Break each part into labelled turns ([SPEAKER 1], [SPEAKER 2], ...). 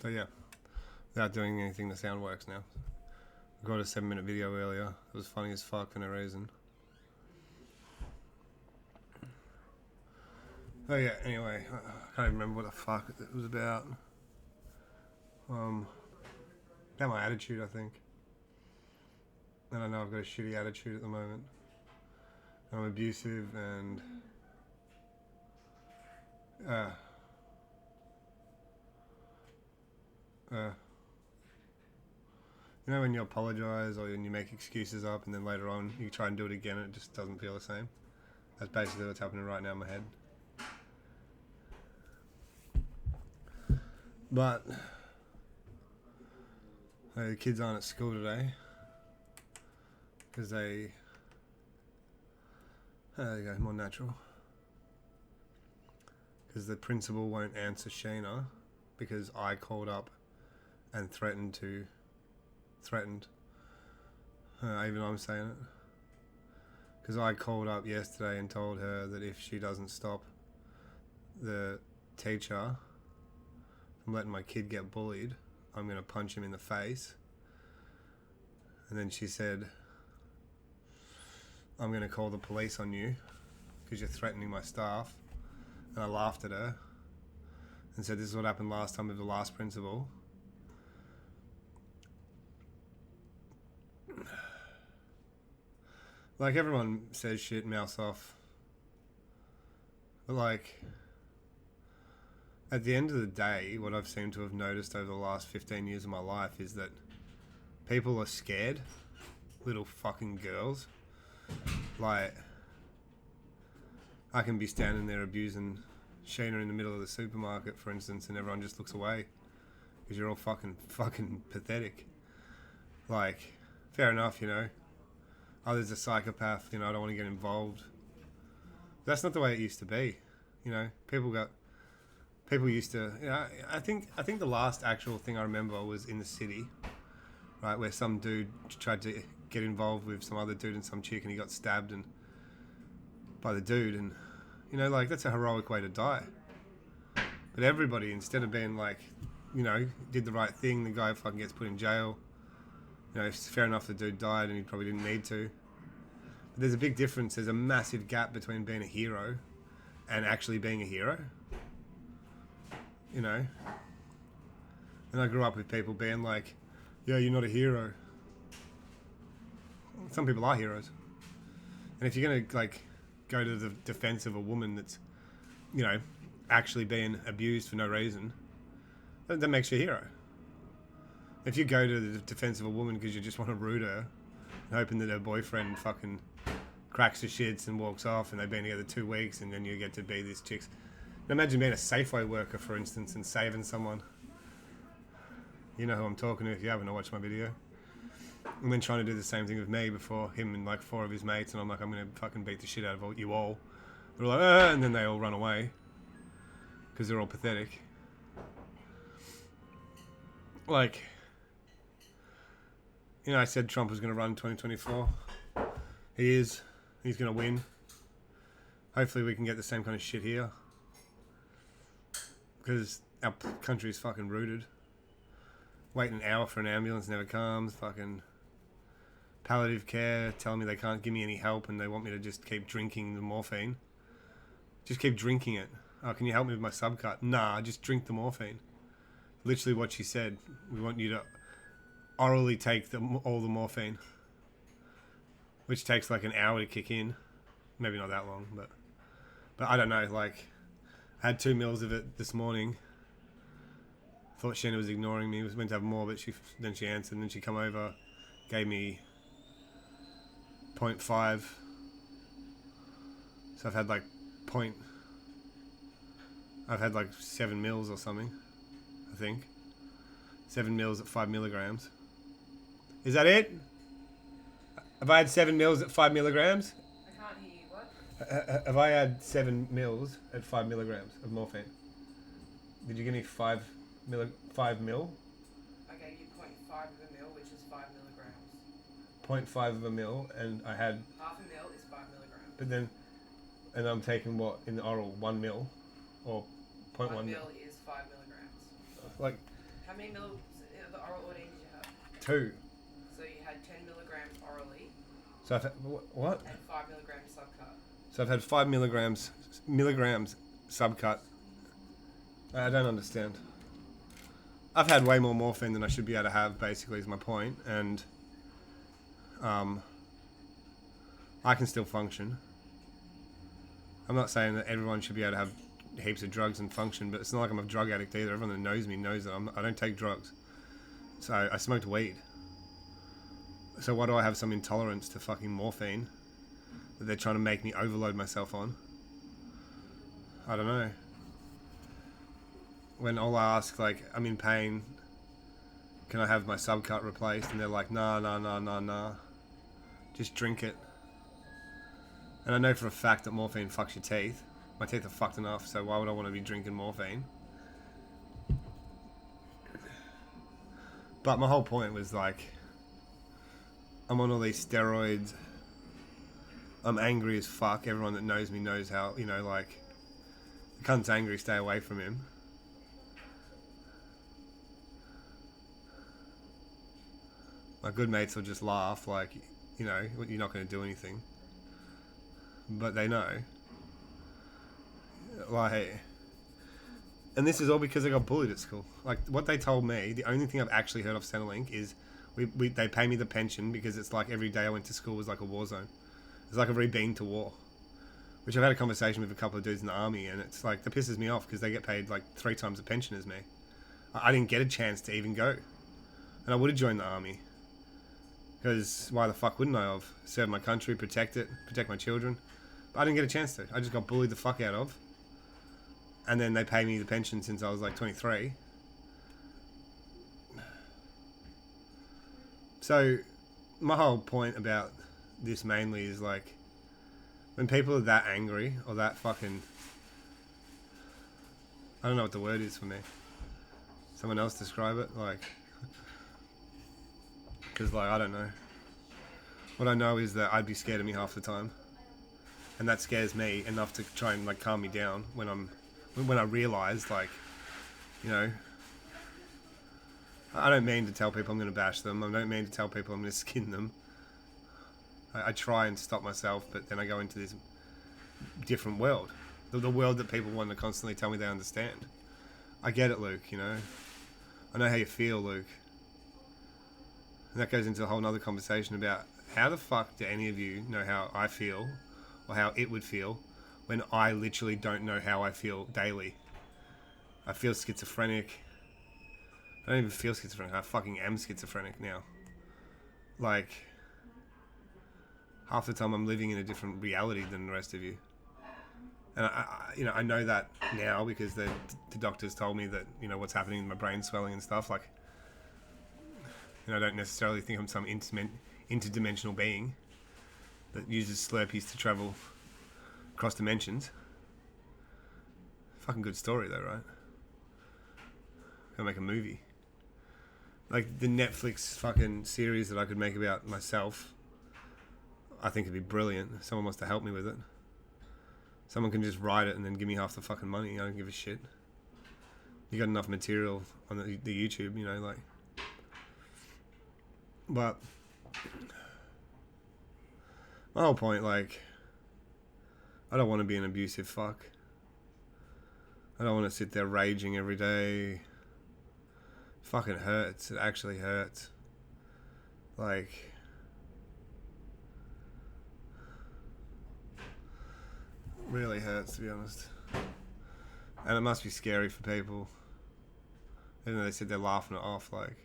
[SPEAKER 1] So yeah, without doing anything, the sound works now. I got a 7-minute video earlier. It was funny as fuck for no reason. Oh yeah, anyway, I can't even remember what the fuck it was about. About my attitude, I think. And I know I've got a shitty attitude at the moment. I'm abusive and you know when you apologise or when you make excuses up and then later on you try and do it again and it just doesn't feel the same? That's basically what's happening right now in my head. But the kids aren't at school today because they... there you go, more natural. Because the principal won't answer Sheena because I called up and threatened, even I'm saying it. Because I called up yesterday and told her that if she doesn't stop the teacher from letting my kid get bullied, I'm going to punch him in the face. And then she said, I'm going to call the police on you because you're threatening my staff. And I laughed at her and said, this is what happened last time with the last principal. Like, everyone says shit, mouths off. But, like, at the end of the day, what I've seemed to have noticed over the last 15 years of my life is that people are scared. Little fucking girls. Like, I can be standing there abusing Sheena in the middle of the supermarket, for instance, and everyone just looks away because you're all fucking pathetic. Like, fair enough, you know. Oh, there's a psychopath, you know, I don't want to get involved. That's not the way it used to be, you know. People used to, you know, I think the last actual thing I remember was in the city, right, where some dude tried to get involved with some other dude and some chick and he got stabbed by the dude, and you know, like, that's a heroic way to die. But everybody, instead of being like, you know, did the right thing, the guy fucking gets put in jail. You know, it's fair enough the dude died and he probably didn't need to. But there's a big difference. There's a massive gap between being a hero and actually being a hero. You know? And I grew up with people being like, yeah, you're not a hero. Some people are heroes. And if you're going to, like, go to the defense of a woman that's, you know, actually being abused for no reason, that makes you a hero. If you go to the defense of a woman because you just want to root her, hoping that her boyfriend fucking cracks the shits and walks off and they've been together 2 weeks and then you get to be this chick's... Now imagine being a Safeway worker, for instance, and saving someone. You know who I'm talking to if you haven't watched my video. And then trying to do the same thing with me before him and like 4 of his mates, and I'm like, I'm going to fucking beat the shit out of you all. They're like, ah, and then they all run away because they're all pathetic. Like... You know, I said Trump was going to run in 2024. He is. He's going to win. Hopefully we can get the same kind of shit here. Because our country is fucking rooted. Wait an hour for an ambulance, never comes. Fucking palliative care, telling me they can't give me any help and they want me to just keep drinking the morphine. Just keep drinking it. Oh, can you help me with my subcut? Nah, just drink the morphine. Literally what she said. We want you to orally take all the morphine, which takes like an hour to kick in. Maybe not that long, but I don't know. Like, I had 2 mils of it this morning. Thought Sheena was ignoring me. Was meant to have more, but then she answered, and then she come over, gave me 0.5. So I've had like 7 mils or something, I think. 7 mils at 5 milligrams. Is that it? Have I had 7 mils at 5 milligrams?
[SPEAKER 2] I can't hear you. What?
[SPEAKER 1] Have I had 7 mils at 5 milligrams of morphine? Did you give me 5 mil?
[SPEAKER 2] I gave you 0.5 of a mil, which is 5 milligrams.
[SPEAKER 1] 0.5 of a mil, and I had...
[SPEAKER 2] Half a mil is 5 milligrams.
[SPEAKER 1] But then... And I'm taking what, in the oral? 1 mil? Or 0.1
[SPEAKER 2] 1
[SPEAKER 1] mil?
[SPEAKER 2] mil is 5 milligrams.
[SPEAKER 1] Like...
[SPEAKER 2] How How many mils of the oral ordeal did you have?
[SPEAKER 1] 2.
[SPEAKER 2] So you had 10 milligrams orally.
[SPEAKER 1] So I've had, what?
[SPEAKER 2] And 5 milligrams subcut.
[SPEAKER 1] So I've had 5 milligrams subcut. I don't understand. I've had way more morphine than I should be able to have, basically, is my point. And I can still function. I'm not saying that everyone should be able to have heaps of drugs and function, but it's not like I'm a drug addict either. Everyone that knows me knows that I don't take drugs. So I smoked weed. So why do I have some intolerance to fucking morphine that they're trying to make me overload myself on? I don't know. When all I ask, like, I'm in pain, can I have my subcut replaced? And they're like, nah. Just drink it. And I know for a fact that morphine fucks your teeth. My teeth are fucked enough, so why would I want to be drinking morphine? But my whole point was, like, I'm on all these steroids. I'm angry as fuck. Everyone that knows me knows how, you know, like, the cunt's angry, stay away from him. My good mates will just laugh, like, you know, you're not going to do anything. But they know. Like, and this is all because I got bullied at school. Like, what they told me, the only thing I've actually heard of Centrelink is they pay me the pension because it's like every day I went to school was like a war zone. It's like I've already been to war. Which I've had a conversation with a couple of dudes in the army, and it's like, that pisses me off because they get paid like 3 times the pension as me. I didn't get a chance to even go. And I would have joined the army. Because why the fuck wouldn't I have? Serve my country, protect my children. But I didn't get a chance to. I just got bullied the fuck out of. And then they pay me the pension since I was like 23. So my whole point about this mainly is like, when people are that angry or that fucking, I don't know what the word is for me. Someone else describe it, like, because like, I don't know. What I know is that I'd be scared of me half the time, and that scares me enough to try and like calm me down when I realise, like, you know, I don't mean to tell people I'm going to bash them. I don't mean to tell people I'm going to skin them. I try and stop myself, but then I go into this different world. The world that people want to constantly tell me they understand. I get it, Luke, you know. I know how you feel, Luke. And that goes into a whole nother conversation about how the fuck do any of you know how I feel or how it would feel when I literally don't know how I feel daily. I feel schizophrenic. I don't even feel schizophrenic. I fucking am schizophrenic now. Like, half the time I'm living in a different reality than the rest of you. And I know that now because the doctors told me that, you know, what's happening in my brain, swelling and stuff. Like, you know, I don't necessarily think I'm some interdimensional being that uses Slurpees to travel across dimensions. Fucking good story though, right? Gonna make a movie. Like the Netflix fucking series that I could make about myself, I think it'd be brilliant. Someone wants to help me with it. Someone can just write it and then give me half the fucking money. I don't give a shit. You got enough material on the YouTube, you know, like. But my whole point, like, I don't want to be an abusive fuck. I don't want to sit there raging every day. Fucking hurts. It actually hurts. Like, really hurts, to be honest. And it must be scary for people. Even though they said they're laughing it off, like.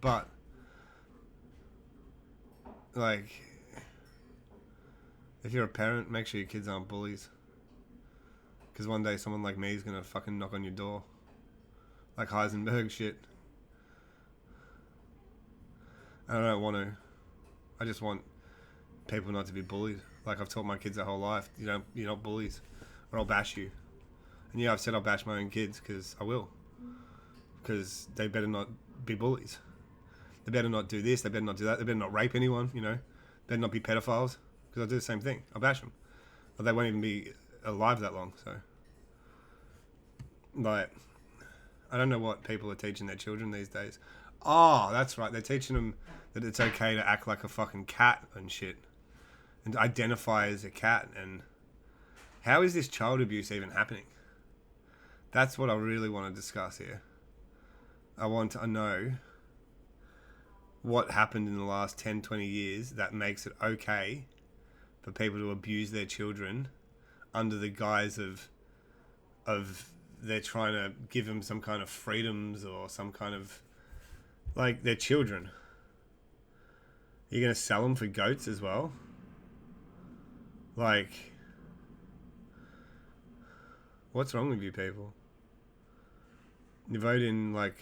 [SPEAKER 1] But, like, if you're a parent, make sure your kids aren't bullies. Because one day someone like me is going to fucking knock on your door. Like Heisenberg shit. And I don't want to. I just want people not to be bullied. Like I've taught my kids their whole life, you're not bullies, or I'll bash you. And yeah, I've said I'll bash my own kids because I will. Because they better not be bullies. They better not do this. They better not do that. They better not rape anyone. You know, they better not be pedophiles. Because I'll do the same thing. I'll bash them. But they won't even be alive that long. So, like, I don't know what people are teaching their children these days. Oh, that's right. They're teaching them that it's okay to act like a fucking cat and shit. And to identify as a cat. And how is this child abuse even happening? That's what I really want to discuss here. I want to know what happened in the last 10, 20 years that makes it okay for people to abuse their children under the guise of they're trying to give them some kind of freedoms or some kind of, like, they're children. You're going to sell them for goats as well? Like, what's wrong with you people? You vote in, like,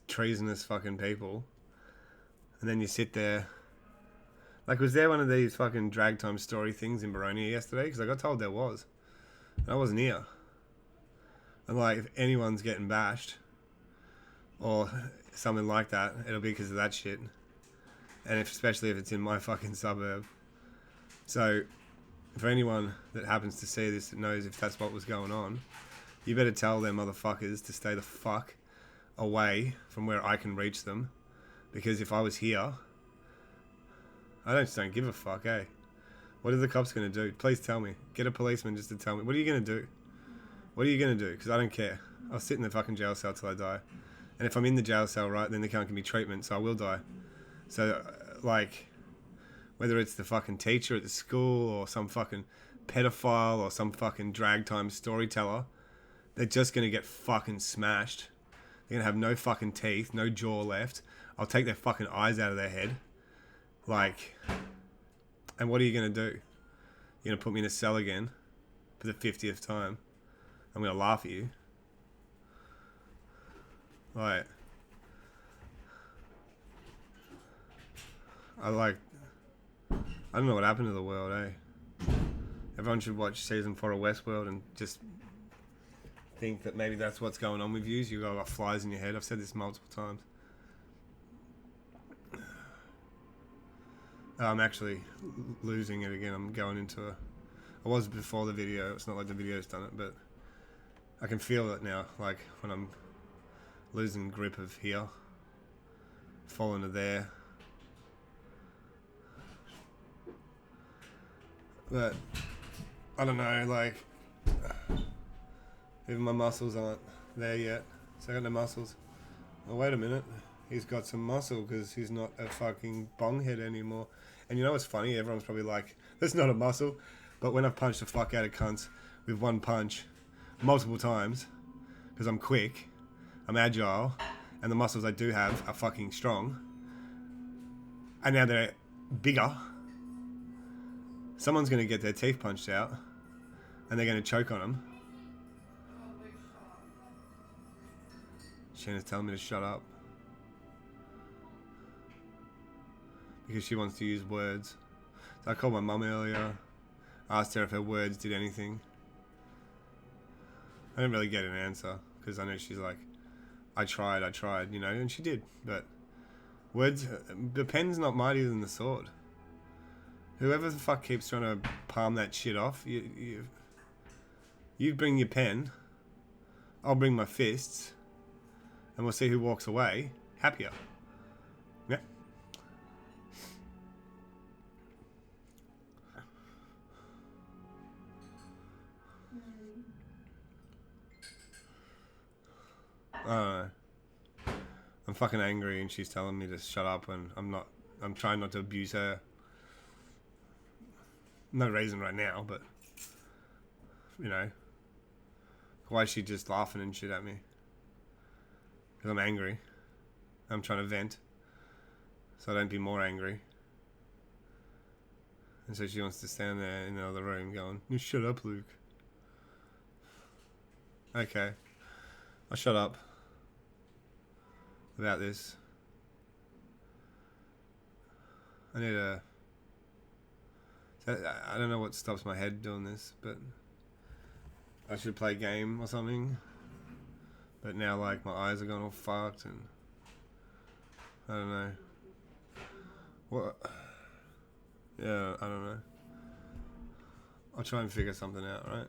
[SPEAKER 1] treasonous fucking people, and then you sit there. Like, was there one of these fucking drag time story things in Baronia yesterday? Because I got told there was. And I wasn't here. And, like, if anyone's getting bashed or something like that, it'll be because of that shit. And especially if it's in my fucking suburb. So, for anyone that happens to see this that knows if that's what was going on, you better tell them motherfuckers to stay the fuck away from where I can reach them. Because if I was here, I just don't give a fuck, eh? What are the cops going to do? Please tell me. Get a policeman just to tell me. What are you going to do? What are you going to do? Because I don't care. I'll sit in the fucking jail cell till I die. And if I'm in the jail cell, right, then they can't give me treatment, so I will die. So, like, whether it's the fucking teacher at the school or some fucking pedophile or some fucking drag time storyteller, they're just going to get fucking smashed. They're going to have no fucking teeth, no jaw left. I'll take their fucking eyes out of their head. Like, and what are you going to do? You're going to put me in a cell again for the 50th time? I'm going to laugh at you. Like, I don't know what happened to the world, eh? Everyone should watch season 4 of Westworld and just think that maybe that's what's going on with you. You've got flies in your head. I've said this multiple times. I'm actually losing it again. I'm going into I was before the video. It's not like the video's done it, but I can feel it now. Like when I'm losing grip of here, falling to there. But I don't know, like even my muscles aren't there yet. So I got no muscles. Oh, wait a minute. He's got some muscle because he's not a fucking bonghead anymore. And you know what's funny? Everyone's probably like, that's not a muscle. But when I've punched the fuck out of cunts with one punch multiple times, because I'm quick, I'm agile, and the muscles I do have are fucking strong, and now they're bigger, someone's going to get their teeth punched out, and they're going to choke on them. Shannon's telling me to shut up. Because she wants to use words. So I called my mum earlier, asked her if her words did anything. I didn't really get an answer, because I know she's like, I tried, you know, and she did. But words, the pen's not mightier than the sword. Whoever the fuck keeps trying to palm that shit off, you bring your pen, I'll bring my fists, and we'll see who walks away happier. Yeah. I don't know. I'm fucking angry and she's telling me to shut up and I'm trying not to abuse her. No reason right now, but you know. Why is she just laughing and shit at me? Because I'm angry. I'm trying to vent. So I don't be more angry. And so she wants to stand there in the other room going, you shut up, Luke. Okay. I'll shut up about this. I don't know what stops my head doing this, but I should play a game or something. But now, like, my eyes are going all fucked and I don't know. What? Yeah, I don't know. I'll try and figure something out, right?